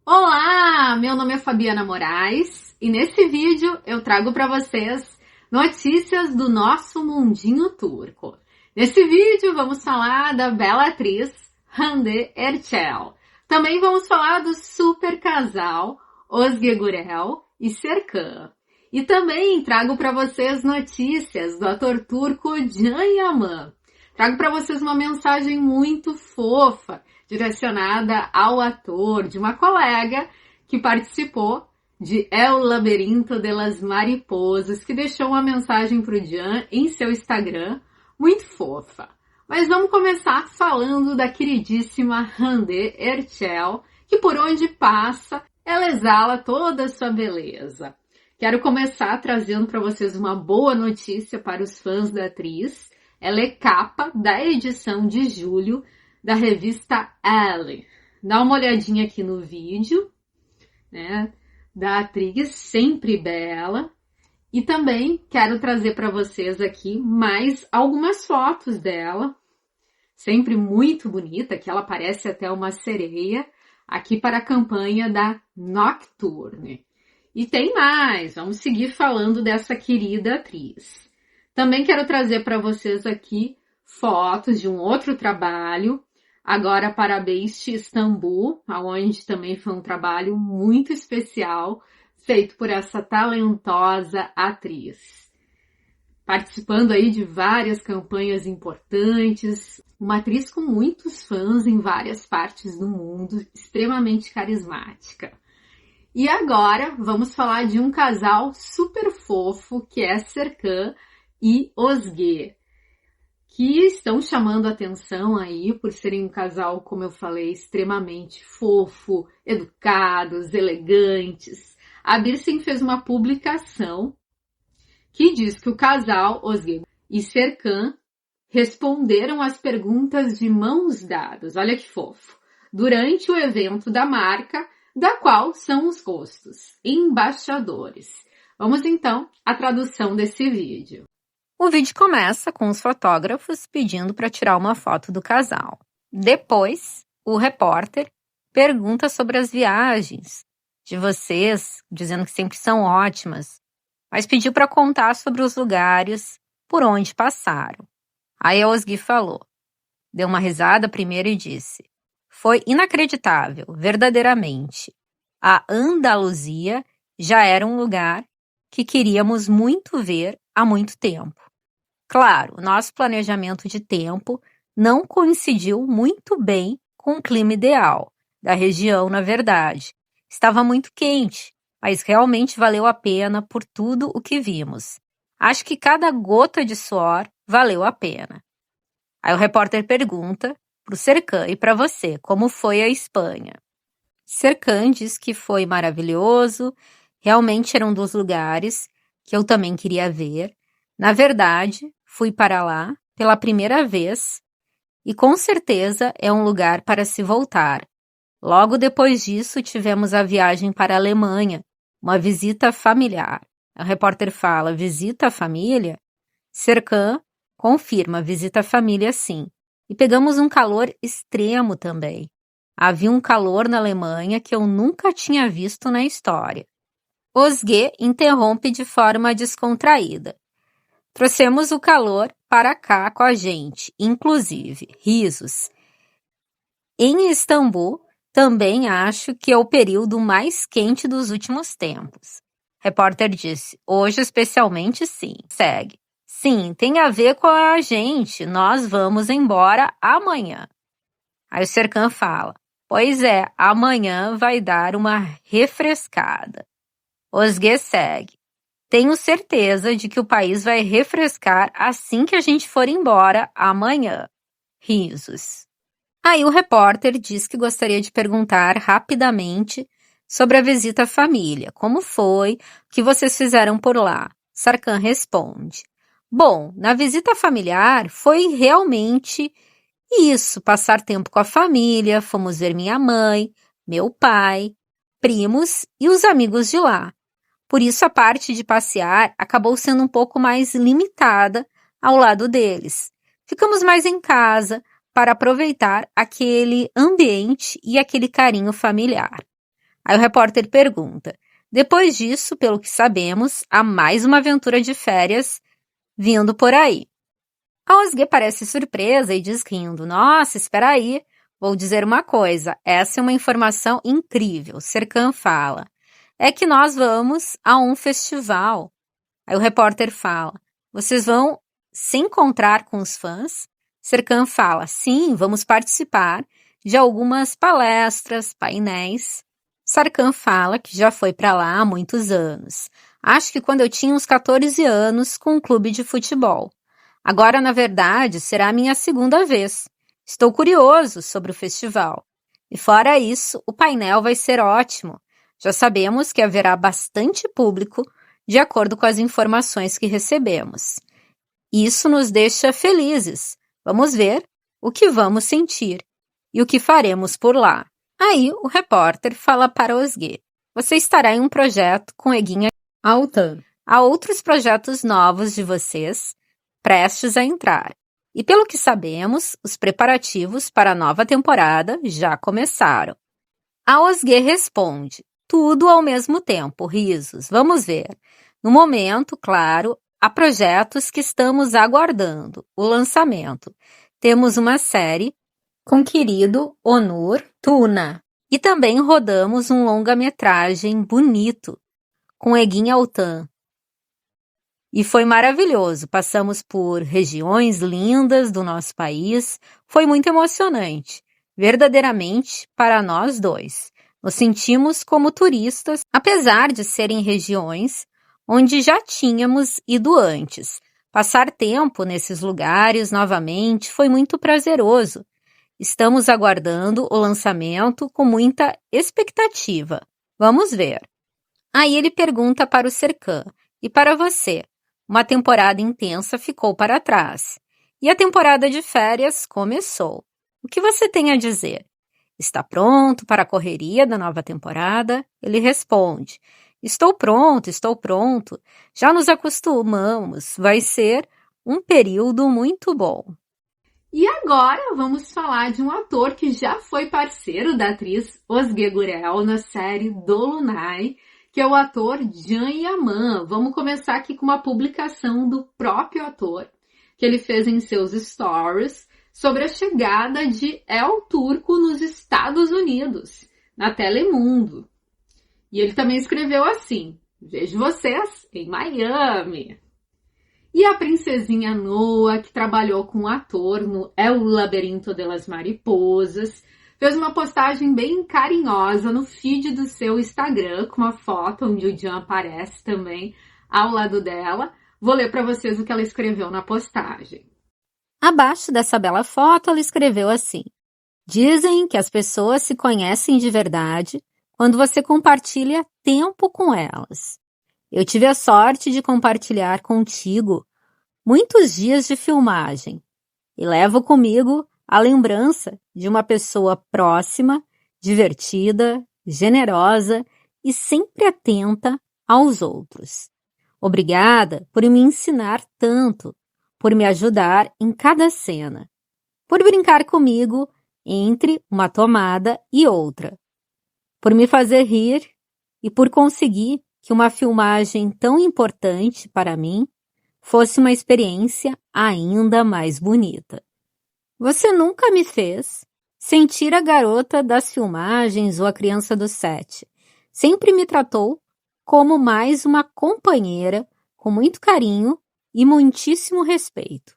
Olá, meu nome é Fabiana Moraes e nesse vídeo eu trago para vocês notícias do nosso mundinho turco. Nesse vídeo vamos falar da bela atriz Hande Erçel. Também vamos falar do super casal Özge Gürel e Serkan. E também trago para vocês notícias do ator turco Can Yaman. Trago para vocês uma mensagem muito fofa direcionada ao ator, de uma colega que participou de El Laberinto de las Mariposas, que deixou uma mensagem para o Can em seu Instagram, muito fofa. Mas vamos começar falando da queridíssima Hande Erçel, que por onde passa, ela exala toda a sua beleza. Quero começar trazendo para vocês uma boa notícia para os fãs da atriz. Ela é capa da edição de julho da revista Elle. Dá uma olhadinha aqui no vídeo, né, da atriz sempre bela. E também quero trazer para vocês aqui mais algumas fotos dela, sempre muito bonita, que ela parece até uma sereia, aqui para a campanha da Nocturne. E tem mais, vamos seguir falando dessa querida atriz. Também quero trazer para vocês aqui fotos de um outro trabalho, agora para a Beast Istambul, onde também foi um trabalho muito especial, feito por essa talentosa atriz. Participando aí de várias campanhas importantes, uma atriz com muitos fãs em várias partes do mundo, extremamente carismática. E agora vamos falar de um casal super fofo, que é Serkan e Özge, que estão chamando atenção aí por serem um casal, como eu falei, extremamente fofo, educados, elegantes. A Birsen fez uma publicação que diz que o casal Özge e Serkan responderam às perguntas de mãos dadas, olha que fofo, durante o evento da marca, da qual são os rostos, embaixadores. Vamos então à tradução desse vídeo. O vídeo começa com os fotógrafos pedindo para tirar uma foto do casal. Depois, o repórter pergunta sobre as viagens de vocês, dizendo que sempre são ótimas, mas pediu para contar sobre os lugares por onde passaram. Aí a Özge falou, deu uma risada primeiro e disse: foi inacreditável, verdadeiramente. A Andaluzia já era um lugar que queríamos muito ver há muito tempo. Claro, o nosso planejamento de tempo não coincidiu muito bem com o clima ideal da região, na verdade. Estava muito quente, mas realmente valeu a pena por tudo o que vimos. Acho que cada gota de suor valeu a pena. Aí o repórter pergunta para o Serkan e para você, como foi a Espanha? Serkan diz que foi maravilhoso, realmente era um dos lugares que eu também queria ver. Na verdade, fui para lá pela primeira vez e com certeza é um lugar para se voltar. Logo depois disso, tivemos a viagem para a Alemanha, uma visita familiar. O repórter fala, visita à família? Serkan confirma, visita à família sim. E pegamos um calor extremo também. Havia um calor na Alemanha que eu nunca tinha visto na história. Özge interrompe de forma descontraída. Trouxemos o calor para cá com a gente, inclusive risos. Em Istambul, também acho que é o período mais quente dos últimos tempos. Repórter disse, hoje especialmente sim. Segue. Sim, tem a ver com a gente, nós vamos embora amanhã. Aí o Serkan fala, pois é, amanhã vai dar uma refrescada. Özge segue. Tenho certeza de que o país vai refrescar assim que a gente for embora amanhã. Risos. Aí o repórter diz que gostaria de perguntar rapidamente sobre a visita à família. Como foi? O que vocês fizeram por lá? Serkan responde. Bom, na visita familiar foi realmente isso, passar tempo com a família, fomos ver minha mãe, meu pai, primos e os amigos de lá. Por isso a parte de passear acabou sendo um pouco mais limitada ao lado deles. Ficamos mais em casa para aproveitar aquele ambiente e aquele carinho familiar. Aí o repórter pergunta: depois disso, pelo que sabemos, há mais uma aventura de férias vindo por aí. A Osge parece surpresa e diz rindo: nossa, espera aí, vou dizer uma coisa, essa é uma informação incrível. Serkan fala: é que nós vamos a um festival. Aí o repórter fala: vocês vão se encontrar com os fãs? Serkan fala: sim, vamos participar de algumas palestras, painéis. Serkan fala que já foi para lá há muitos anos. Acho que quando eu tinha uns 14 anos com um clube de futebol. Agora, na verdade, será a minha segunda vez. Estou curioso sobre o festival. E fora isso, o painel vai ser ótimo. Já sabemos que haverá bastante público, de acordo com as informações que recebemos. Isso nos deixa felizes. Vamos ver o que vamos sentir e o que faremos por lá. Aí o repórter fala para Osge: você estará em um projeto com Eguin Altan. Há outros projetos novos de vocês prestes a entrar. E pelo que sabemos, os preparativos para a nova temporada já começaram. A Osge responde: tudo ao mesmo tempo, risos. Vamos ver. No momento, claro, há projetos que estamos aguardando o lançamento. Temos uma série com querido Onur Tuna. E também rodamos um longa-metragem bonito com Eguin Altan. E foi maravilhoso. Passamos por regiões lindas do nosso país. Foi muito emocionante. Verdadeiramente para nós dois. Nos sentimos como turistas, apesar de serem regiões onde já tínhamos ido antes. Passar tempo nesses lugares novamente foi muito prazeroso. Estamos aguardando o lançamento com muita expectativa. Vamos ver. Aí ele pergunta para o Serkan: e para você? Uma temporada intensa ficou para trás. E a temporada de férias começou. O que você tem a dizer? Está pronto para a correria da nova temporada? Ele responde: estou pronto, estou pronto. Já nos acostumamos. Vai ser um período muito bom. E agora vamos falar de um ator que já foi parceiro da atriz Osge Gurel na série Dolunay, que é o ator Can Yaman. Vamos começar aqui com uma publicação do próprio ator, que ele fez em seus stories sobre a chegada de El Turco nos Estados Unidos, na Telemundo. E ele também escreveu assim: vejo vocês em Miami. E a princesinha Noa, que trabalhou com o ator no El Labirinto de las Mariposas, fez uma postagem bem carinhosa no feed do seu Instagram, com uma foto onde o Can aparece também ao lado dela. Vou ler para vocês o que ela escreveu na postagem. Abaixo dessa bela foto, ela escreveu assim: dizem que as pessoas se conhecem de verdade quando você compartilha tempo com elas. Eu tive a sorte de compartilhar contigo muitos dias de filmagem e levo comigo a lembrança de uma pessoa próxima, divertida, generosa e sempre atenta aos outros. Obrigada por me ensinar tanto, por me ajudar em cada cena, por brincar comigo entre uma tomada e outra, por me fazer rir e por conseguir que uma filmagem tão importante para mim fosse uma experiência ainda mais bonita. Você nunca me fez sentir a garota das filmagens ou a criança do set. Sempre me tratou como mais uma companheira com muito carinho e muitíssimo respeito.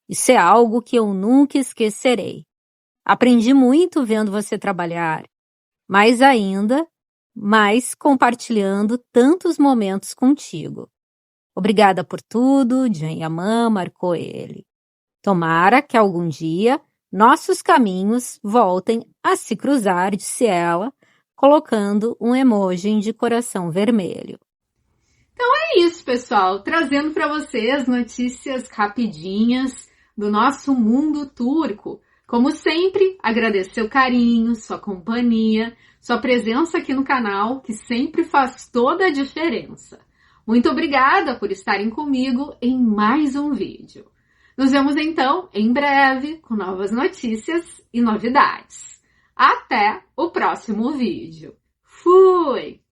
Isso é algo que eu nunca esquecerei. Aprendi muito vendo você trabalhar, mas ainda mais compartilhando tantos momentos contigo. Obrigada por tudo, Can Yaman, marcou ele. Tomara que algum dia nossos caminhos voltem a se cruzar, disse ela, colocando um emoji de coração vermelho. Então é isso, pessoal. Trazendo para vocês notícias rapidinhas do nosso mundo turco. Como sempre, agradeço seu carinho, sua companhia, sua presença aqui no canal, que sempre faz toda a diferença. Muito obrigada por estarem comigo em mais um vídeo. Nos vemos então em breve com novas notícias e novidades. Até o próximo vídeo. Fui!